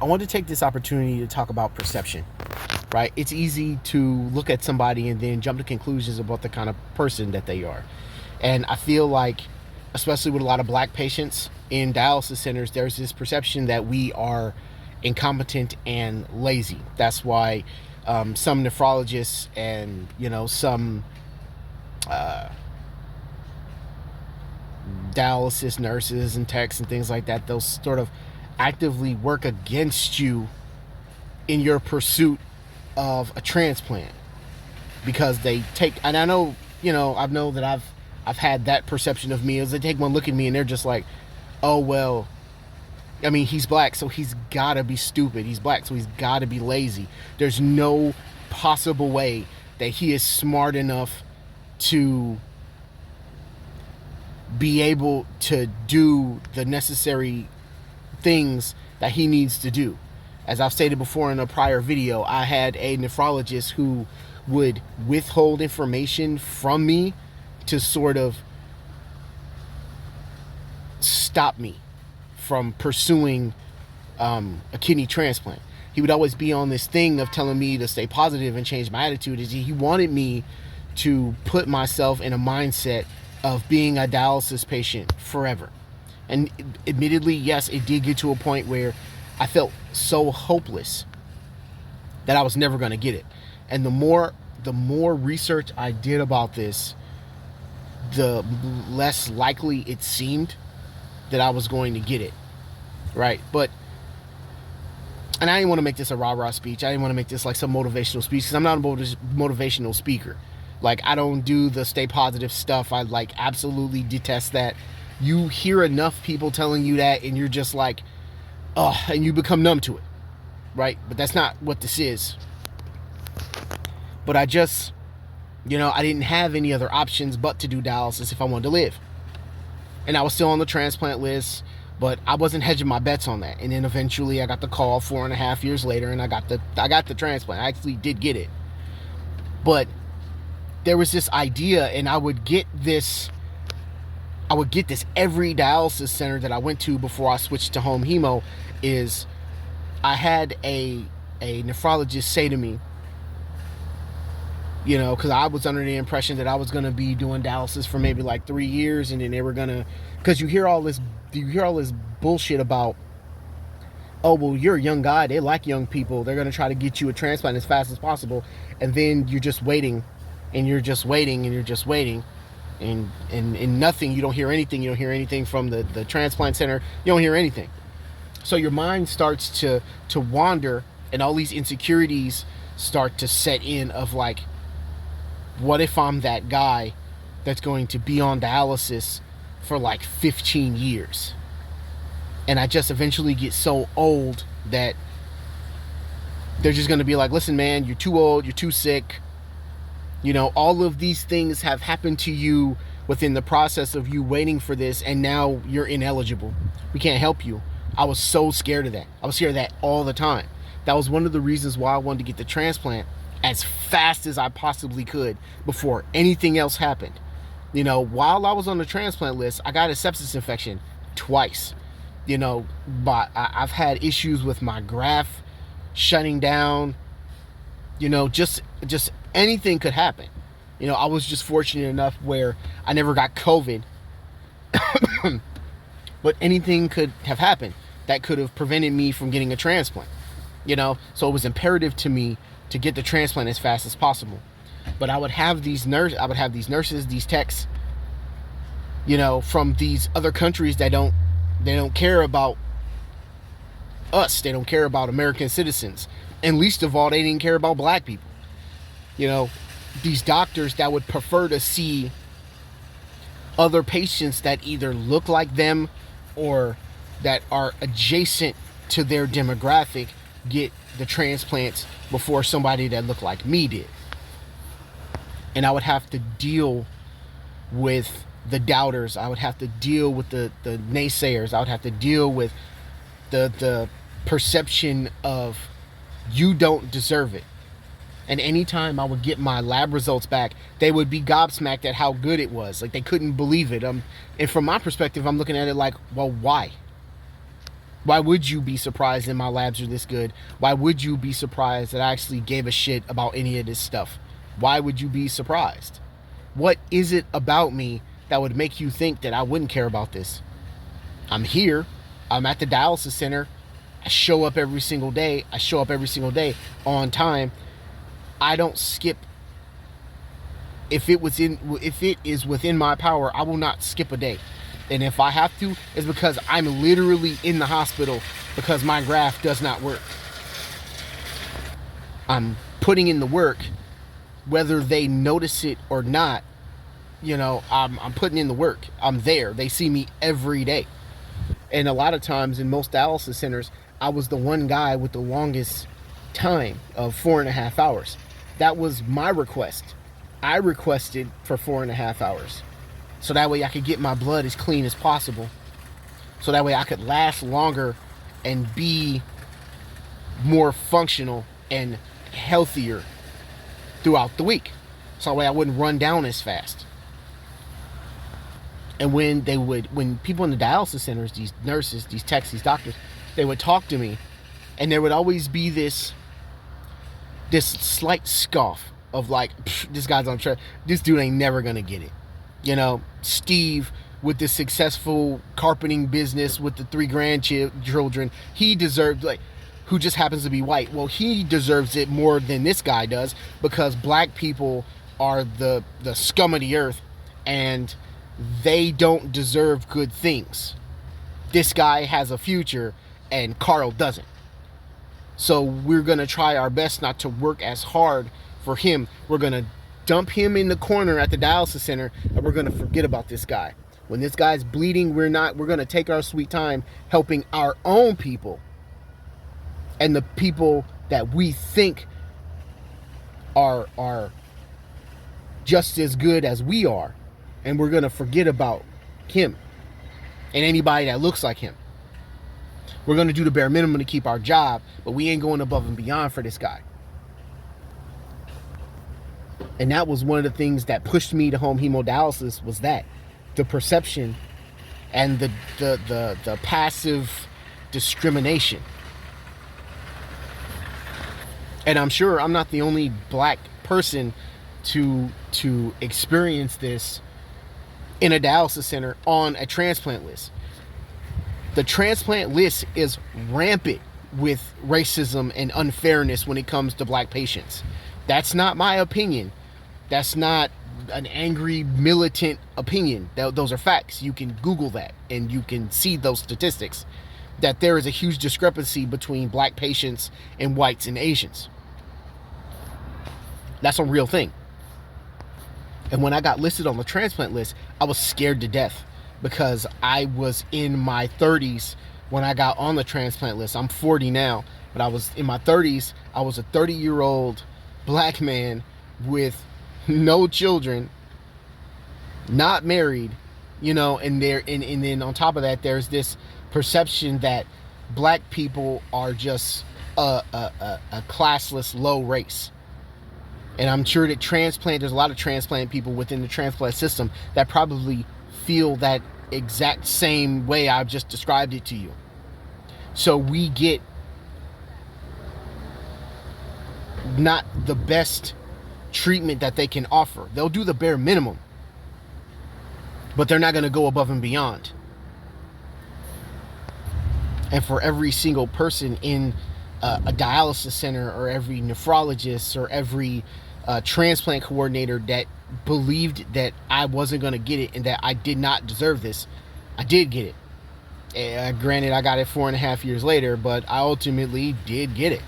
I want to take this opportunity to talk about perception, right? It's easy to look at somebody and then jump to conclusions about the kind of person that they are. And I feel like, especially with a lot of black patients in dialysis centers, there's this perception that we are incompetent and lazy. That's why some nephrologists and, some dialysis nurses and techs and things like that, they'll sort of actively work against you in your pursuit of a transplant because they take, and I know, I know that I've had that perception of me as they take one look at me and they're just like, oh well, I mean, he's black, so he's gotta be stupid. He's black, so he's gotta be lazy. There's no possible way that he is smart enough to be able to do the necessary things that he needs to do. As I've stated before in a prior video, I had a nephrologist who would withhold information from me to sort of stop me from pursuing a kidney transplant. He would always be on this thing of telling me to stay positive and change my attitude. He wanted me to put myself in a mindset of being a dialysis patient forever. And admittedly, yes, it did get to a point where I felt so hopeless that I was never going to get it. And the more research I did about this, the less likely it seemed that I was going to get it. Right? But, and I didn't want to make this a rah-rah speech. I didn't want to make this like some motivational speech because I'm not a motivational speaker. Like, I don't do the stay positive stuff. I like absolutely detest that. You hear enough people telling you that and you're just like, oh, and you become numb to it, right? But that's not what this is. But I just, I didn't have any other options but to do dialysis if I wanted to live. And I was still on the transplant list, but I wasn't hedging my bets on that. And then eventually I got the call 4.5 years later and I got the transplant. I actually did get it. But there was this idea, and I would get this every dialysis center that I went to before I switched to home hemo. Is I had a nephrologist say to me, because I was under the impression that I was going to be doing dialysis for maybe like 3 years, and then they were gonna, because you hear all this bullshit about, oh well, you're a young guy, they like young people, they're going to try to get you a transplant as fast as possible, and then you're just waiting and you're just waiting and you're just waiting and nothing. You don't hear anything from the transplant center. You don't hear anything. So your mind starts to wander, and all these insecurities start to set in of like, what if I'm that guy that's going to be on dialysis for like 15 years and I just eventually get so old that they're just going to be like, listen man, you're too old, you're too sick. All of these things have happened to you within the process of you waiting for this, and now you're ineligible. We can't help you. I was so scared of that. I was scared of that all the time. That was one of the reasons why I wanted to get the transplant as fast as I possibly could before anything else happened. While I was on the transplant list, I got a sepsis infection twice. But I've had issues with my graft shutting down. Just anything could happen. I was just fortunate enough where I never got COVID, but anything could have happened that could have prevented me from getting a transplant. So it was imperative to me to get the transplant as fast as possible. But I would have these nurses, these techs, from these other countries that they don't care about us. They don't care about American citizens. And least of all, they didn't care about black people. These doctors that would prefer to see other patients that either look like them or that are adjacent to their demographic get the transplants before somebody that looked like me did. And I would have to deal with the doubters. I would have to deal with the naysayers. I would have to deal with the perception of, you don't deserve it. And anytime I would get my lab results back, they would be gobsmacked at how good it was. Like, they couldn't believe it. And from my perspective, I'm looking at it like, well, why? Why would you be surprised that my labs are this good? Why would you be surprised that I actually gave a shit about any of this stuff? Why would you be surprised? What is it about me that would make you think that I wouldn't care about this? I'm here. I'm at the dialysis center. I show up every single day. I show up every single day on time. I don't skip. If it is within my power, I will not skip a day. And if I have to, it's because I'm literally in the hospital because my graft does not work. I'm putting in the work, whether they notice it or not. I'm putting in the work. I'm there. They see me every day. And a lot of times in most dialysis centers, I was the one guy with the longest time of 4.5 hours. That was my request. I requested for 4.5 hours. So that way I could get my blood as clean as possible. So that way I could last longer and be more functional and healthier throughout the week. So that way I wouldn't run down as fast. And when people in the dialysis centers, these nurses, these techs, these doctors, they would talk to me, and there would always be this slight scoff of like, this guy's on track. This dude ain't never gonna get it. Steve with the successful carpeting business with the 3 grandchildren, he deserved, who just happens to be white. Well, he deserves it more than this guy does because black people are the scum of the earth and they don't deserve good things. This guy has a future and Carl doesn't. So we're going to try our best not to work as hard for him. We're going to dump him in the corner at the dialysis center and we're going to forget about this guy. When this guy's bleeding, we're going to take our sweet time helping our own people and the people that we think are just as good as we are. And we're going to forget about him and anybody that looks like him. We're going to do the bare minimum to keep our job, but we ain't going above and beyond for this guy. And that was one of the things that pushed me to home hemodialysis, was that the perception and the passive discrimination. And I'm sure I'm not the only black person to experience this in a dialysis center on a transplant list. The transplant list is rampant with racism and unfairness when it comes to black patients. That's not my opinion. That's not an angry militant opinion. Those are facts. You can Google that and you can see those statistics, that there is a huge discrepancy between black patients and whites and Asians. That's a real thing. And when I got listed on the transplant list, I was scared to death because I was in my 30s when I got on the transplant list. I'm 40 now, but I was in my 30s. I was a 30-year-old black man with no children, not married, and then on top of that, there's this perception that black people are just a classless, low race. And I'm sure that there's a lot of transplant people within the transplant system that probably feel that exact same way I've just described it to you. So we get not the best treatment that they can offer. They'll do the bare minimum, but they're not going to go above and beyond. And for every single person in a dialysis center, or every nephrologist, or every transplant coordinator that believed that I wasn't going to get it and that I did not deserve this, I did get it. Granted, I got it 4.5 years later, but I ultimately did get it.